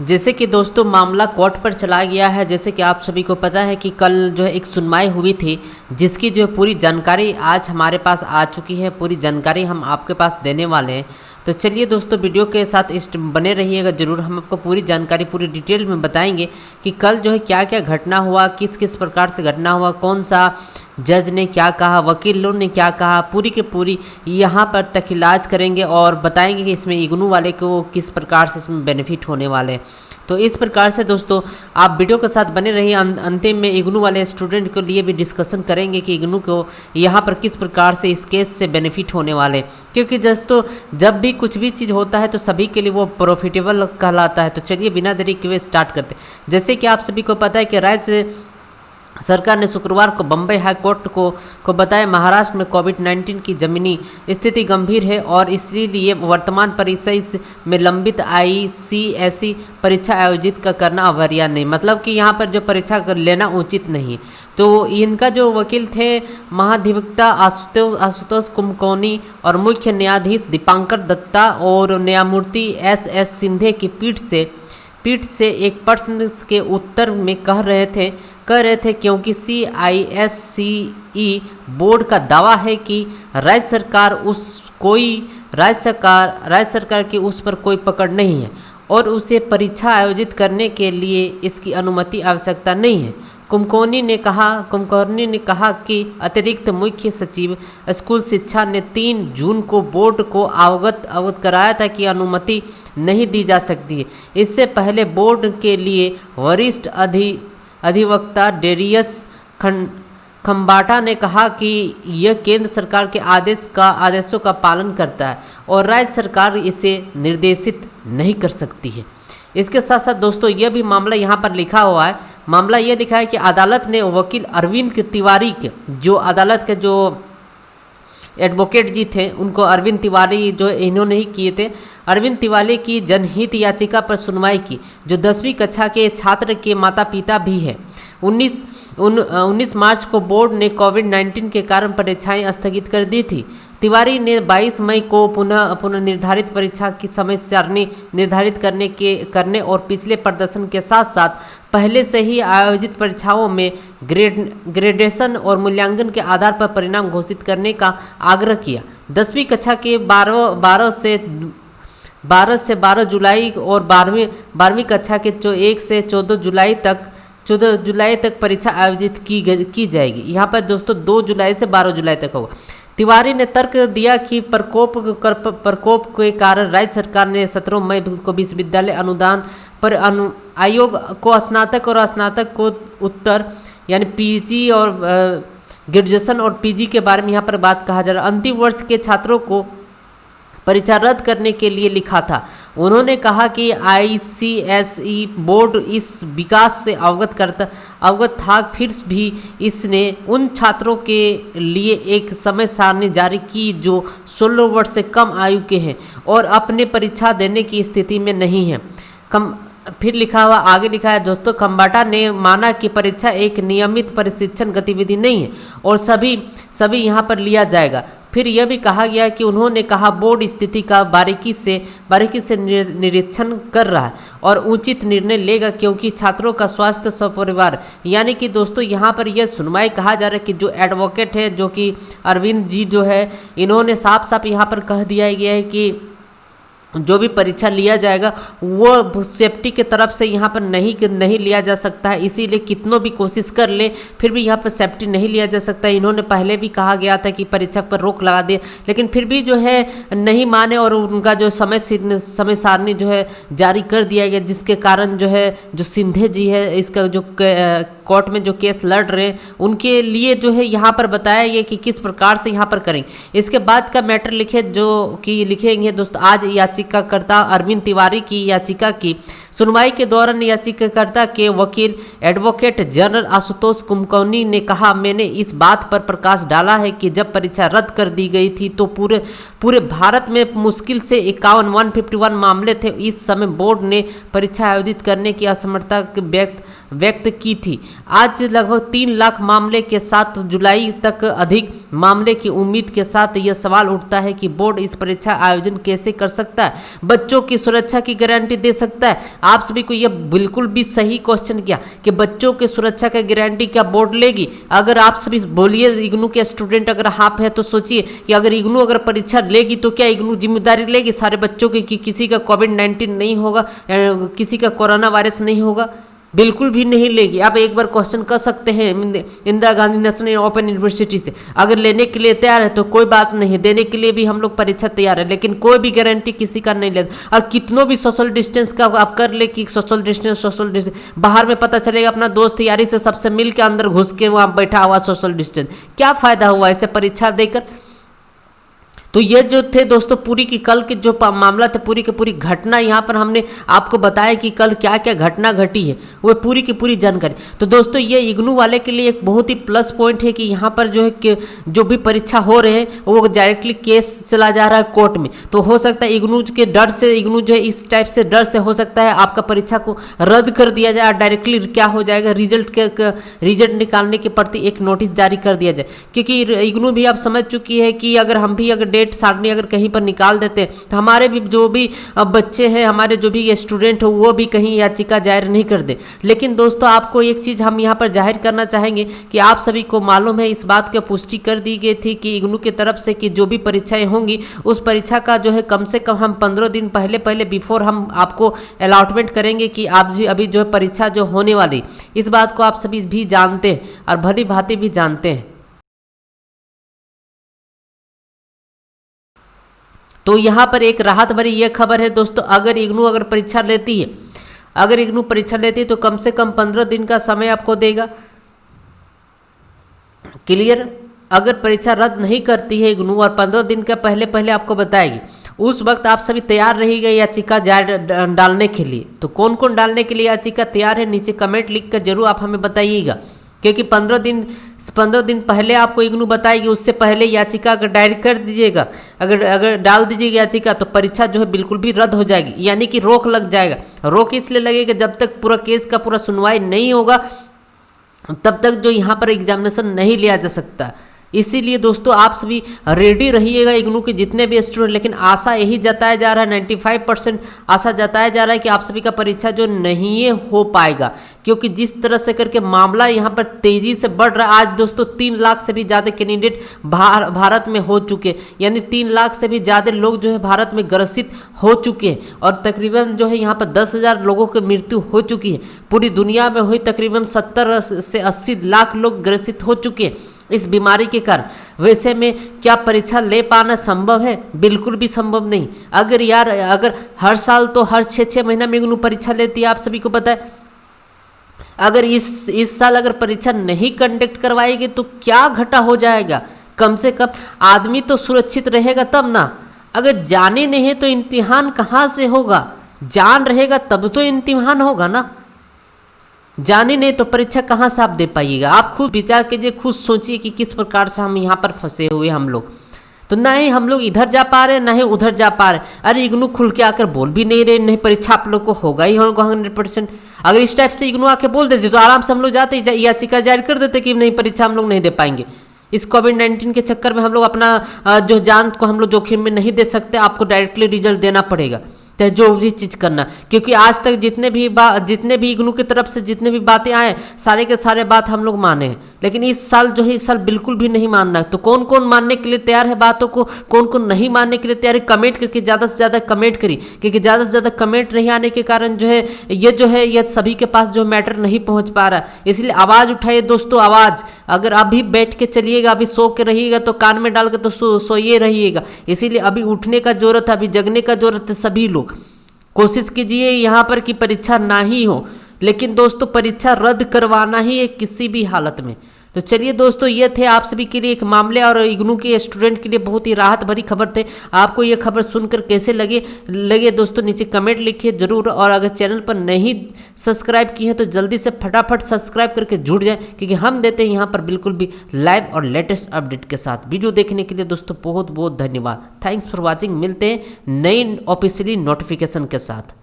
जैसे कि दोस्तों मामला कोर्ट पर चला गया है। जैसे कि आप सभी को पता है कि कल जो है एक सुनवाई हुई थी, जिसकी जो पूरी जानकारी आज हमारे पास आ चुकी है। पूरी जानकारी हम आपके पास देने वाले हैं। तो चलिए दोस्तों, वीडियो के साथ बने रहिएगा ज़रूर। हम आपको पूरी जानकारी पूरी डिटेल में बताएंगे कि कल जो है क्या क्या घटना हुआ, किस किस प्रकार से घटना हुआ, कौन सा जज ने क्या कहा, वकीलों ने क्या कहा, पूरी की पूरी यहाँ पर तक इलाज करेंगे और बताएंगे कि इसमें इग्नू वाले को किस प्रकार से इसमें बेनिफिट होने वाले हैं। तो इस प्रकार से दोस्तों आप वीडियो के साथ बने रहिए। अंतिम में इग्नू वाले स्टूडेंट के लिए भी डिस्कशन करेंगे कि इग्नू को यहाँ पर किस प्रकार से इस केस से बेनिफिट होने वाले, क्योंकि दोस्तों जब भी कुछ भी चीज़ होता है तो सभी के लिए वो प्रॉफिटेबल कहलाता है। तो चलिए बिना देरी के स्टार्ट करते हैं। जैसे कि आप सभी को पता है कि राज्य सरकार ने शुक्रवार को बम्बई हाई कोर्ट को बताया महाराष्ट्र में कोविड-19 की जमीनी स्थिति गंभीर है और इसलिए वर्तमान परीक्षा में लंबित ICSE परीक्षा आयोजित करना अवरिया नहीं, मतलब कि यहाँ पर जो परीक्षा लेना उचित नहीं। तो इनका जो वकील थे महाधिवक्ता आशुतोष कुमकोनी और मुख्य न्यायाधीश दीपांकर दत्ता और न्यायमूर्ति SS सिंधे की पीठ से एक प्रश्न के उत्तर में कह रहे थे क्योंकि CISCE बोर्ड का दावा है कि राज्य सरकार की उस पर कोई पकड़ नहीं है और उसे परीक्षा आयोजित करने के लिए इसकी अनुमति आवश्यकता नहीं है। कुमकोनी ने कहा कि अतिरिक्त मुख्य सचिव स्कूल शिक्षा ने 3 जून को बोर्ड को अवगत कराया था कि अनुमति नहीं दी जा सकती है। इससे पहले बोर्ड के लिए वरिष्ठ अधिवक्ता डेरियस खम्बाटा ने कहा कि यह केंद्र सरकार के आदेशों का पालन करता है और राज्य सरकार इसे निर्देशित नहीं कर सकती है। इसके साथ साथ दोस्तों यह भी मामला यहाँ पर लिखा हुआ है। मामला यह लिखा है कि अदालत ने वकील अरविंद तिवारी के जो अदालत के जो एडवोकेट जी थे उनको अरविंद तिवारी जो इन्होंने ही किए थे, अरविंद तिवारी की जनहित याचिका पर सुनवाई की, जो 10वीं कक्षा के छात्र के माता पिता भी हैं। 19 मार्च को बोर्ड ने कोविड-19 के कारण परीक्षाएं स्थगित कर दी थी। तिवारी ने 22 मई को पुनः निर्धारित परीक्षा की समय सारणी निर्धारित करने और पिछले प्रदर्शन के साथ साथ पहले से ही आयोजित परीक्षाओं में ग्रेडेशन और मूल्यांकन के आधार पर परिणाम घोषित करने का आग्रह किया। 10वीं कक्षा के 12 से 12 जुलाई और 12वीं कक्षा के 1 से 14 जुलाई तक परीक्षा आयोजित की जाएगी। यहाँ पर दोस्तों 2 जुलाई से 12 जुलाई तक होगा। तिवारी ने तर्क दिया कि प्रकोप के कारण राज्य सरकार ने 17 मई को विश्वविद्यालय अनुदान पर आयोग को स्नातक और स्नातक को उत्तर यानी PG और ग्रेजुएशन और PG के बारे में यहाँ पर बात कहा जा रहा है। अंतिम वर्ष के छात्रों को परीक्षा रद्द करने के लिए लिखा था। उन्होंने कहा कि ICSE बोर्ड इस विकास से अवगत था, फिर भी इसने उन छात्रों के लिए एक समय सारणी जारी की जो 16 वर्ष से कम आयु के हैं और अपने परीक्षा देने की स्थिति में नहीं है। फिर आगे लिखा है दोस्तों, खम्बाटा ने माना कि परीक्षा एक नियमित प्रशिक्षण गतिविधि नहीं है और सभी यहाँ पर लिया जाएगा। फिर यह भी कहा गया कि उन्होंने कहा बोर्ड स्थिति का बारीकी से निरीक्षण कर रहा है और उचित निर्णय लेगा क्योंकि छात्रों का स्वास्थ्य सपरिवार। यानी कि दोस्तों यहाँ पर यह सुनवाई कहा जा रहा है कि जो एडवोकेट है जो कि अरविंद जी जो है, इन्होंने साफ यहाँ पर कह दिया गया है कि जो भी परीक्षा लिया जाएगा वो सेफ्टी के तरफ से यहाँ पर नहीं लिया जा सकता है। इसीलिए कितनों भी कोशिश कर ले फिर भी यहाँ पर सेफ्टी नहीं लिया जा सकता। इन्होंने पहले भी कहा गया था कि परीक्षा पर रोक लगा दे, लेकिन फिर भी जो है नहीं माने और उनका जो समय सारणी जो है जारी कर दिया गया, जिसके कारण जो है जो सिंधे जी है इसका जो कोर्ट में जो केस लड़ रहे हैं उनके लिए जो है यहाँ पर बताया गया कि किस प्रकार से यहाँ पर करेंगे। इसके बाद का मैटर लिखेंगे दोस्तों। आज याचिकाकर्ता अरविंद तिवारी की याचिका की सुनवाई के दौरान याचिकाकर्ता के वकील एडवोकेट जनरल आशुतोष कुमकोनी ने कहा, मैंने इस बात पर प्रकाश डाला है कि जब परीक्षा रद्द कर दी गई थी तो पूरे भारत में मुश्किल से 151 मामले थे। इस समय बोर्ड ने परीक्षा आयोजित करने की असमर्थता व्यक्त की थी। आज लगभग 3 लाख मामले के साथ जुलाई तक अधिक मामले की उम्मीद के साथ यह सवाल उठता है कि बोर्ड इस परीक्षा आयोजन कैसे कर सकता है, बच्चों की सुरक्षा की गारंटी दे सकता है। आप सभी को यह बिल्कुल भी सही क्वेश्चन किया कि बच्चों की सुरक्षा का गारंटी क्या बोर्ड लेगी। अगर आप सभी बोलिए इग्नू के स्टूडेंट अगर आप है तो सोचिए कि अगर इग्नू अगर परीक्षा लेगी तो क्या इग्नू जिम्मेदारी लेगी सारे बच्चों की कि किसी का कोविड-19 नहीं होगा, किसी का कोरोना वायरस नहीं होगा? बिल्कुल भी नहीं लेगी। आप एक बार क्वेश्चन कर सकते हैं Indira Gandhi national open university से, अगर लेने के लिए तैयार है तो कोई बात नहीं, देने के लिए भी हम लोग परीक्षा तैयार है, लेकिन कोई भी गारंटी किसी का नहीं लेता। और कितनों भी सोशल डिस्टेंस का आप कर ले कि सोशल डिस्टेंस बाहर में पता चलेगा अपना दोस्त यारी से सबसे मिल के अंदर घुस के वहाँ बैठा हुआ सोशल डिस्टेंस, क्या फायदा हुआ ऐसे परीक्षा देकर? तो ये जो थे दोस्तों पूरी की कल की जो मामला था, पूरी की पूरी घटना यहाँ पर हमने आपको बताया कि कल क्या क्या घटना घटी है, वो पूरी की पूरी जानकारी। तो दोस्तों ये इग्नू वाले के लिए एक बहुत ही प्लस पॉइंट है कि यहाँ पर जो है कि जो भी परीक्षा हो रहे हैं वो डायरेक्टली केस चला जा रहा है कोर्ट में। तो हो सकता है इग्नू के डर से, इग्नू जो है इस टाइप से डर से हो सकता है आपका परीक्षा को रद्द कर दिया जाए, डायरेक्टली क्या हो जाएगा रिजल्ट निकालने के प्रति एक नोटिस जारी कर दिया जाए। क्योंकि इग्नू भी आप समझ चुकी है कि अगर हम भी अगर डेट सारणी अगर कहीं पर निकाल देते तो हमारे भी जो भी बच्चे हैं, हमारे जो भी स्टूडेंट हो वो भी कहीं याचिका जाहिर नहीं कर दे। लेकिन दोस्तों आपको एक चीज़ हम यहाँ पर जाहिर करना चाहेंगे कि आप सभी को मालूम है, इस बात की पुष्टि कर दी गई थी कि इग्नू की तरफ से कि जो भी परीक्षाएं होंगी उस परीक्षा का जो है कम से कम हम 15 दिन पहले बिफोर हम आपको अलॉटमेंट करेंगे कि आप जी अभी जो है परीक्षा जो होने वाली, इस बात को आप सभी भी जानते हैं और भली भांति भी जानते हैं। तो यहाँ पर एक राहत भरी यह खबर है दोस्तों, अगर इग्नू परीक्षा लेती है, अगर इग्नू परीक्षा लेती है तो कम से कम 15 दिन का समय आपको देगा। क्लियर? अगर परीक्षा रद्द नहीं करती है इग्नू और 15 दिन का पहले आपको बताएगी, उस वक्त आप सभी तैयार रहिएगा याचिका डालने के लिए। तो कौन कौन डालने के लिए याचिका तैयार है नीचे कमेंट लिख कर जरूर आप हमें बताइएगा, क्योंकि 15 दिन पहले आपको इग्नू बताएगी, उससे पहले याचिका अगर दायर कर दीजिएगा, अगर डाल दीजिएगा याचिका तो परीक्षा जो है बिल्कुल भी रद्द हो जाएगी, यानी कि रोक लग जाएगा। रोक इसलिए लगेगा जब तक पूरा केस का पूरा सुनवाई नहीं होगा तब तक जो यहाँ पर एग्जामिनेशन नहीं लिया जा सकता। इसीलिए दोस्तों आप सभी रेडी रहिएगा इग्नू के जितने भी स्टूडेंट। लेकिन आशा यही जताया जा रहा है, 95% आशा जताया जा रहा है कि आप सभी का परीक्षा जो नहीं हो पाएगा, क्योंकि जिस तरह से करके मामला यहाँ पर तेजी से बढ़ रहा है। आज दोस्तों 3 लाख से भी ज़्यादा कैंडिडेट भारत में हो चुके, यानी 3 लाख से भी ज़्यादा लोग जो है भारत में ग्रसित हो चुके हैं और तकरीबन जो है यहाँ पर 10,000 लोगों की मृत्यु हो चुकी है। पूरी दुनिया में हुई तकरीबन 70 से 80 लाख लोग ग्रसित हो चुके हैं इस बीमारी के कारण। वैसे में क्या परीक्षा ले पाना संभव है? बिल्कुल भी संभव नहीं। अगर हर साल तो हर 6-6 महीना में इग्नू परीक्षा लेती है, आप सभी को पता है। अगर इस साल अगर परीक्षा नहीं कंडक्ट करवाएगी तो क्या घटा हो जाएगा? कम से कम आदमी तो सुरक्षित रहेगा तब ना। अगर जाने नहीं है तो इम्तिहान कहाँ से होगा? जान रहेगा तब तो इम्तिहान होगा ना। जाने नहीं तो परीक्षा कहाँ से आप दे पाइएगा? आप खुद विचार कीजिए, खुद सोचिए कि किस प्रकार से हम यहाँ पर फंसे हुए हम लोग। तो ना ही हम लोग इधर जा पा रहे ना ही उधर जा पा रहे। अरे इग्नू खुल के आकर बोल भी नहीं रहे, नहीं परीक्षा आप लोग को होगा ही होगा 100%। अगर इस टाइप से इग्नू आके बोल देते तो आराम से हम लोग जाते याचिका जारी कर देते कि नहीं परीक्षा हम लोग नहीं दे पाएंगे। इस कोविड-19 के चक्कर में हम लोग अपना जो जान को हम लोग जोखिम में नहीं दे सकते, आपको डायरेक्टली रिजल्ट देना पड़ेगा, चाहे जो भी चीज़ करना। क्योंकि आज तक जितने भी इग्नू की तरफ से जितने भी बातें आए सारे के सारे बात हम लोग माने हैं, लेकिन इस साल जो है इस साल बिल्कुल भी नहीं मानना। तो कौन कौन मानने के लिए तैयार है बातों को, कौन कौन नहीं मानने के लिए तैयार है, कमेंट करके ज़्यादा से ज़्यादा कमेंट करिए। क्योंकि ज़्यादा से ज़्यादा कमेंट नहीं आने के कारण जो है ये सभी के पास जो मैटर नहीं पहुँच पा रहा है। इसलिए आवाज़ उठाइए दोस्तों, आवाज़। अगर अभी बैठ के चलिएगा, अभी सो के रहिएगा तो कान में डाल के तो सोइए रहिएगा। इसीलिए अभी उठने का जरूरत है, अभी जगने का जरूरत है। सभी लोग कोशिश कीजिए यहाँ पर कि परीक्षा ना ही हो, लेकिन दोस्तों परीक्षा रद्द करवाना ही है किसी भी हालत में। तो चलिए दोस्तों, ये थे आप सभी के लिए एक मामले और इग्नू के स्टूडेंट के लिए बहुत ही राहत भरी खबर थे। आपको ये खबर सुनकर कैसे लगे दोस्तों नीचे कमेंट लिखिए जरूर। और अगर चैनल पर नहीं सब्सक्राइब की है तो जल्दी से फटाफट सब्सक्राइब करके जुड़ जाए, क्योंकि हम देते हैं यहाँ पर बिल्कुल भी लाइव और लेटेस्ट अपडेट के साथ। वीडियो देखने के लिए दोस्तों बहुत बहुत धन्यवाद। Thanks for watching. मिलते हैं नई ऑफिशियली नोटिफिकेशन के साथ।